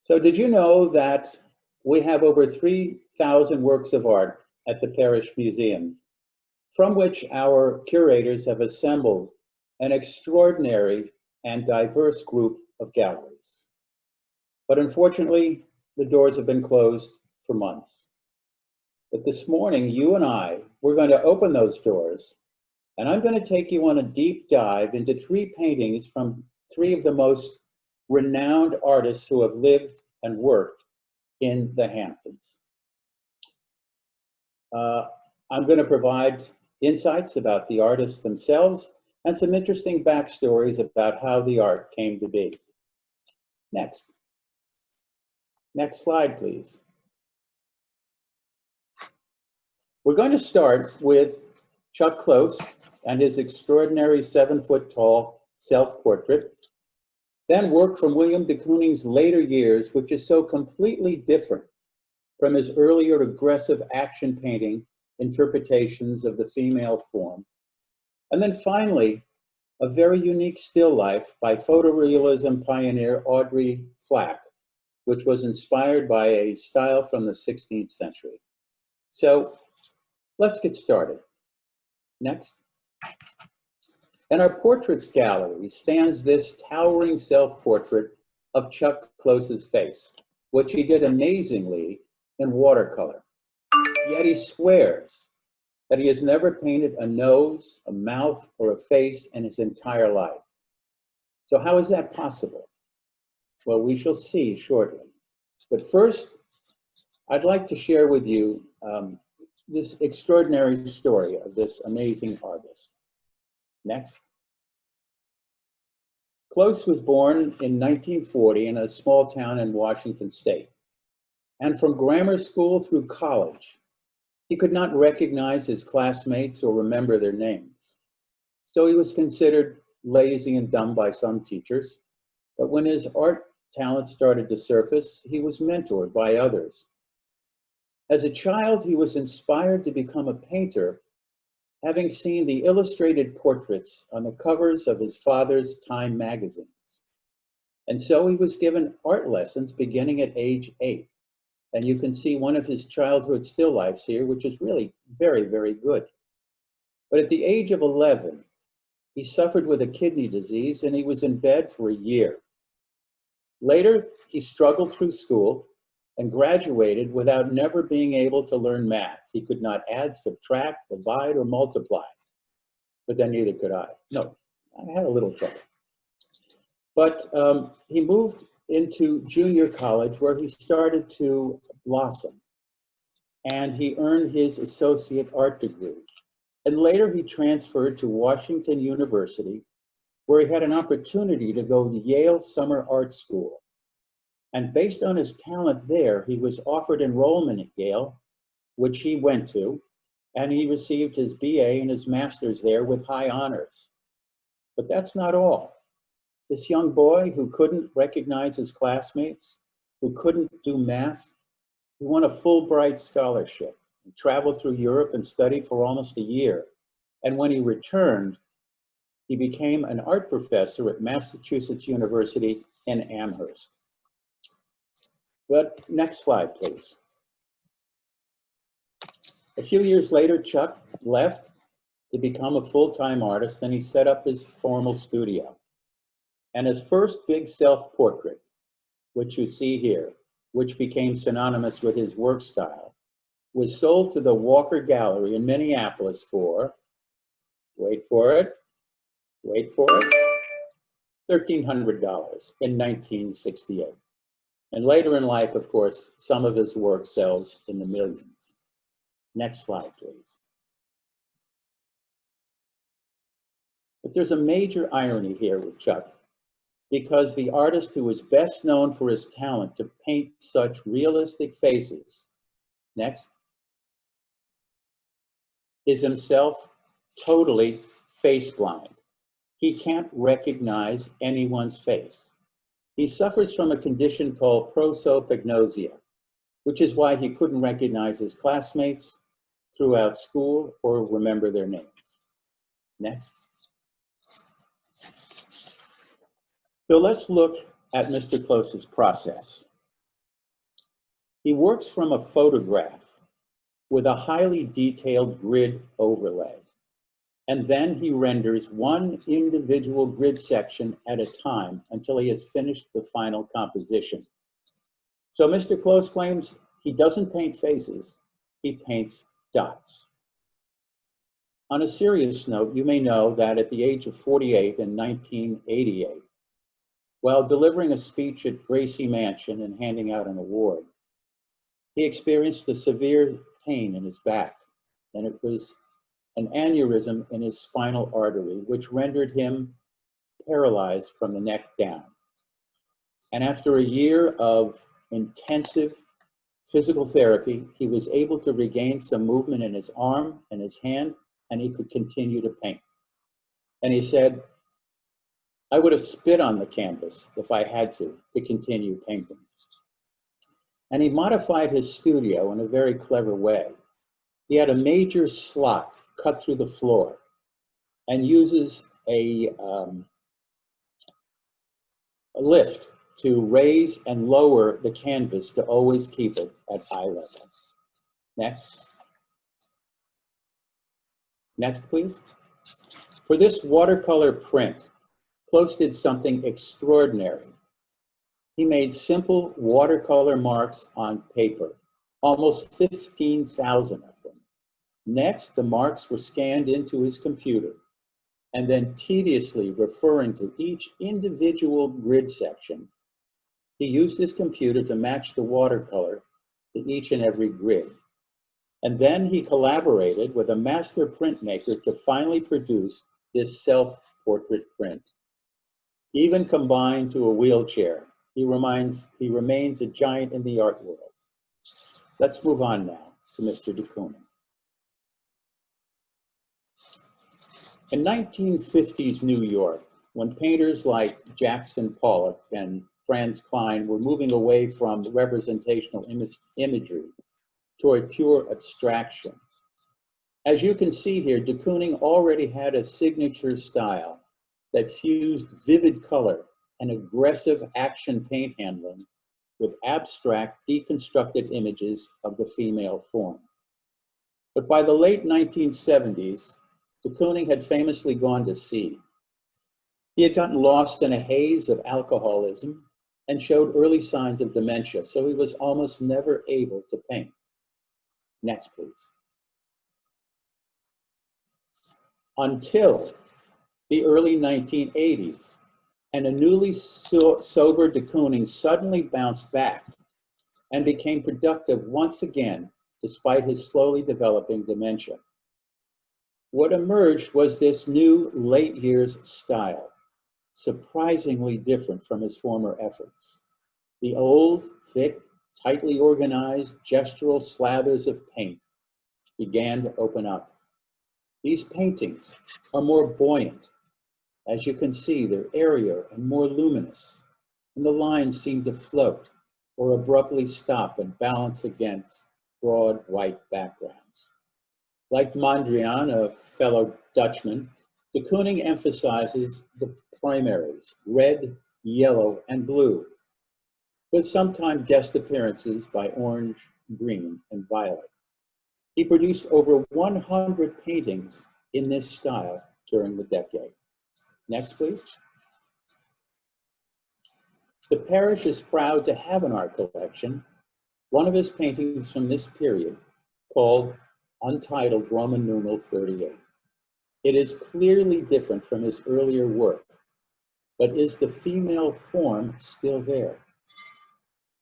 So did you know that we have over 3,000 works of art at the Parrish Museum, from which our curators have assembled an extraordinary and diverse group of galleries. But unfortunately, the doors have been closed for months. But this morning, you and I, we're going to open those doors, and I'm going to take you on a deep dive into 3 paintings from 3 of the most renowned artists who have lived and worked in the Hamptons. I'm going to provide insights about the artists themselves and some interesting backstories about how the art came to be. Next slide, please. We're going to start with Chuck Close and his extraordinary 7-foot-tall self-portrait, then work from William de Kooning's later years, which is so completely different from his earlier aggressive action painting interpretations of the female form. And then finally, a very unique still life by photorealism pioneer AUDRY FLACK, which was inspired by a style from the 16th century. So let's get started. Next. In our portraits gallery stands this towering self-portrait of Chuck Close's face, which he did amazingly in watercolor. Yet he swears that he has never painted a nose, a mouth, or a face in his entire life. So how is that possible? Well, we shall see shortly. But first, I'd like to share with you this extraordinary story of this amazing artist. Next. Close was born in 1940 in a small town in Washington State. And from grammar school through college, he could not recognize his classmates or remember their names. So he was considered lazy and dumb by some teachers. But when his art talent started to surface, he was mentored by others. As a child, he was inspired to become a painter, having seen the illustrated portraits on the covers of his father's Time magazines. And so he was given art lessons beginning at age 8. And you can see one of his childhood still lifes here, which is really very, very good. But at the age of 11, he suffered with a kidney disease and he was in bed for a year. Later, he struggled through school and graduated without never being able to learn math. He could not add, subtract, divide, or multiply. But then neither could I. No, I had a little trouble. But he moved into junior college where he started to blossom. And he earned his associate art degree. And later he transferred to Washington University, where he had an opportunity to go to Yale Summer Art School. And based on his talent there, he was offered enrollment at Yale, which he went to, and he received his BA and his master's there with high honors. But that's not all. This young boy who couldn't recognize his classmates, who couldn't do math, he won a Fulbright scholarship and traveled through Europe and studied for almost a year. And when he returned, he became an art professor at Massachusetts University in Amherst. But next slide, please. A few years later, Chuck left to become a full-time artist, and he set up his formal studio. And his first big self-portrait, which you see here, which became synonymous with his work style, was sold to the Walker Gallery in Minneapolis for, wait for it, $1,300 in 1968. And later in life, of course, some of his work sells in the millions. Next slide, please. But there's a major irony here with Chuck, because the artist who is best known for his talent to paint such realistic faces, next, is himself totally face blind. He can't recognize anyone's face. He suffers from a condition called prosopagnosia, which is why he couldn't recognize his classmates throughout school or remember their names. Next. So let's look at Mr. Close's process. He works from a photograph with a highly detailed grid overlay, and then he renders one individual grid section at a time until he has finished the final composition. So Mr. Close claims he doesn't paint faces, he paints dots. On a serious note, you may know that at the age of 48 in 1988, while delivering a speech at Gracie Mansion and handing out an award, he experienced a severe pain in his back, and it was an aneurysm in his spinal artery, which rendered him paralyzed from the neck down. And after a year of intensive physical therapy, he was able to regain some movement in his arm and his hand, and he could continue to paint. And he said, I would have spit on the canvas if I had to continue painting. And he modified his studio in a very clever way. He had a major slot cut through the floor and uses a lift to raise and lower the canvas to always keep it at eye level. Next. Next, please. For this watercolor print, Close did something extraordinary. He made simple watercolor marks on paper, almost 15,000 of them. Next, the marks were scanned into his computer, and then tediously referring to each individual grid section, he used his computer to match the watercolor to each and every grid. And then he collaborated with a master printmaker to finally produce this self-portrait print. Even combined to a wheelchair, he remains a giant in the art world. Let's move on now to Mr. de Kooning. In 1950s New York, when painters like Jackson Pollock and Franz Kline were moving away from representational imagery toward pure abstraction, as you can see here, de Kooning already had a signature style that fused vivid color and aggressive action paint handling with abstract, deconstructed images of the female form. But by the late 1970s, de Kooning had famously gone to sea. He had gotten lost in a haze of alcoholism and showed early signs of dementia, so he was almost never able to paint. Next, please. Until the early 1980s, and a newly sober de Kooning suddenly bounced back and became productive once again, despite his slowly developing dementia. What emerged was this new late years style, surprisingly different from his former efforts. The old, thick, tightly organized gestural slathers of paint began to open up. These paintings are more buoyant. As you can see, they're airier and more luminous, and the lines seem to float or abruptly stop and balance against broad white backgrounds. Like Mondrian, a fellow Dutchman, de Kooning emphasizes the primaries, red, yellow, and blue, with sometimes guest appearances by orange, green, and violet. He produced over 100 paintings in this style during the decade. Next, please. The Parrish is proud to have in our collection one of his paintings from this period called Untitled Roman numeral 38. It is clearly different from his earlier work, but is the female form still there?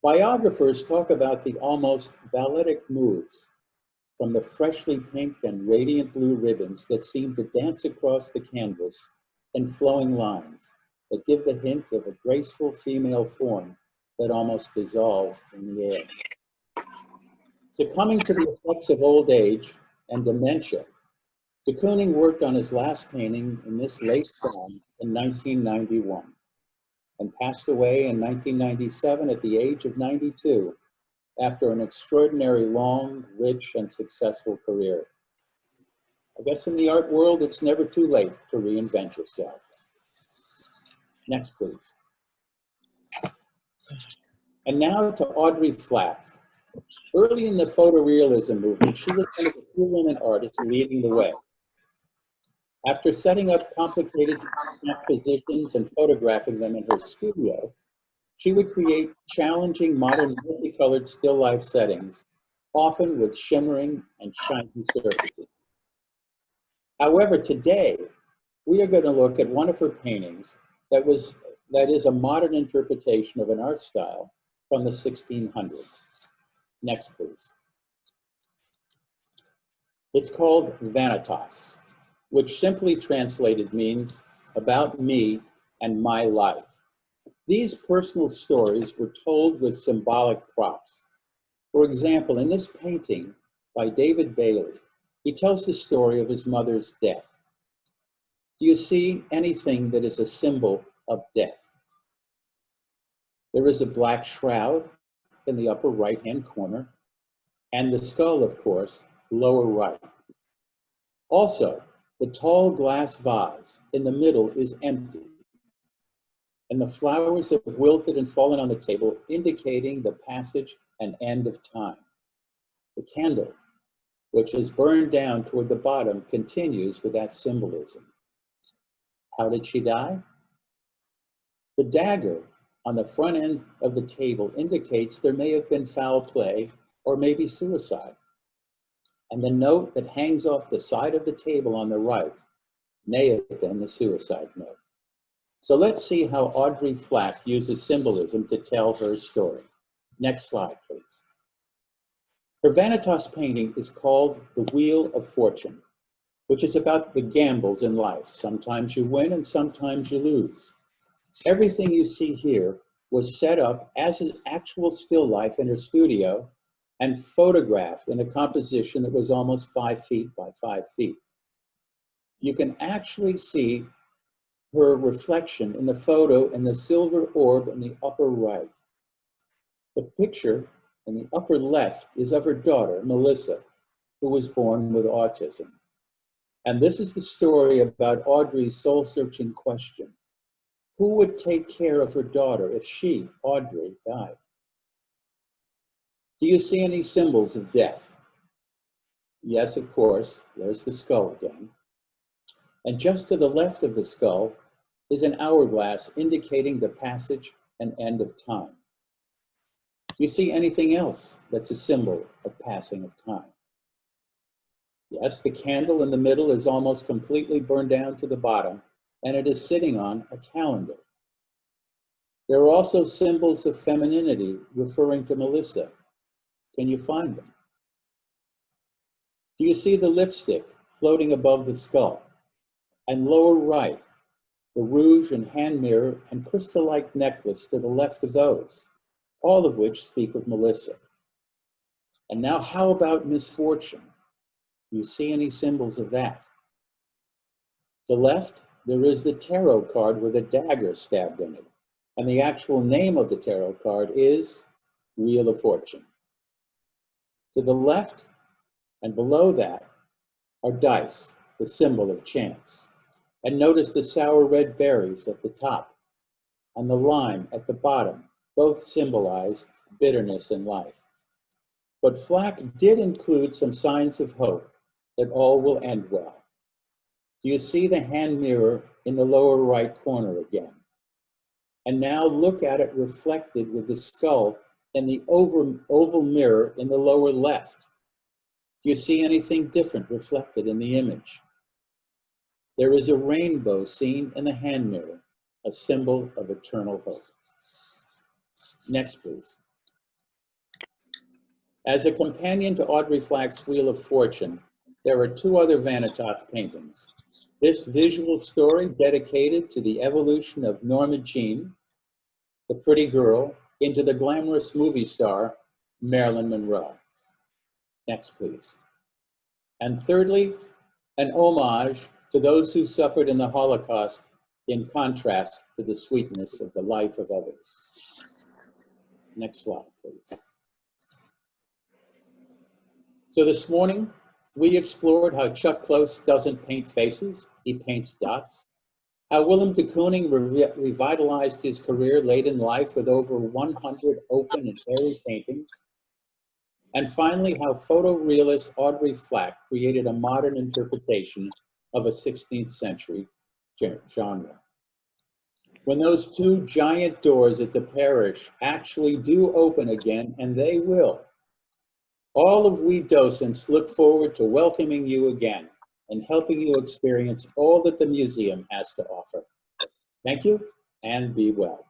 Biographers talk about the almost balletic moves from the freshly pink and radiant blue ribbons that seem to dance across the canvas and flowing lines that give the hint of a graceful female form that almost dissolves in the air. Succumbing to the effects of old age and dementia, de Kooning worked on his last painting in this late form in 1991 and passed away in 1997 at the age of 92 after an extraordinary long, rich, and successful career. I guess in the art world, it's never too late to reinvent yourself. Next, please. And now to Audrey FLACK, Early in the photorealism movement, she was one of the few women artists leading the way. After setting up complicated compositions and photographing them in her studio, she would create challenging modern multicolored still life settings, often with shimmering and shiny surfaces. However, today, we are going to look at one of her paintings that is a modern interpretation of an art style from the 1600s. Next, please. It's called Vanitas, which simply translated means about me and my life. These personal stories were told with symbolic props. For example, in this painting by David Bailey, he tells the story of his mother's death. Do you see anything that is a symbol of death? There is a black shroud in the upper right-hand corner, and the skull, of course, lower right. Also, the tall glass vase in the middle is empty, and the flowers have wilted and fallen on the table, indicating the passage and end of time. The candle, which is burned down toward the bottom, continues with that symbolism. How did she die? The dagger on the front end of the table indicates there may have been foul play or maybe suicide. And the note that hangs off the side of the table on the right may have been the suicide note. So let's see how Audrey Flack uses symbolism to tell her story. Next slide, please. Her Vanitas painting is called The Wheel of Fortune, which is about the gambles in life. Sometimes you win and sometimes you lose. Everything you see here was set up as an actual still life in her studio and photographed in a composition that was almost 5 feet by 5 feet. You can actually see her reflection in the photo in the silver orb in the upper right. The picture in the upper left is of her daughter, Melissa, who was born with autism. And this is the story about Audrey's soul-searching question. Who would take care of her daughter if she, Audrey, died? Do you see any symbols of death? Yes, of course, there's the skull again. And just to the left of the skull is an hourglass indicating the passage and end of time. Do you see anything else that's a symbol of passing of time? Yes, the candle in the middle is almost completely burned down to the bottom, and it is sitting on a calendar. There are also symbols of femininity referring to Melissa. Can you find them? Do you see the lipstick floating above the skull? And lower right, the rouge and hand mirror and crystal-like necklace to the left of those, all of which speak of Melissa. And now how about misfortune? Do you see any symbols of that? To the left, there is the tarot card with a dagger stabbed in it. And the actual name of the tarot card is Wheel of Fortune. To the left and below that are dice, the symbol of chance. And notice the sour red berries at the top and the lime at the bottom, both symbolize bitterness in life. But Flack did include some signs of hope that all will end well. Do you see the hand mirror in the lower right corner again? And now look at it reflected with the skull and the oval mirror in the lower left. Do you see anything different reflected in the image? There is a rainbow seen in the hand mirror, a symbol of eternal hope. Next, please. As a companion to Audrey Flack's Wheel of Fortune, there are 2 other Vanitas paintings. This visual story dedicated to the evolution of Norma Jean, the pretty girl, into the glamorous movie star, Marilyn Monroe. Next, please. And thirdly, an homage to those who suffered in the Holocaust in contrast to the sweetness of the life of others. Next slide, please. So this morning, we explored how Chuck Close doesn't paint faces, he paints dots. How WILLEM de Kooning revitalized his career late in life with over 100 open and airy paintings. And finally, how photorealist Audrey FLACK created a modern interpretation of a 16th century genre. When those two giant doors at the Parrish actually do open again, and they will, all of we docents look forward to welcoming you again and helping you experience all that the museum has to offer. Thank you, and be well.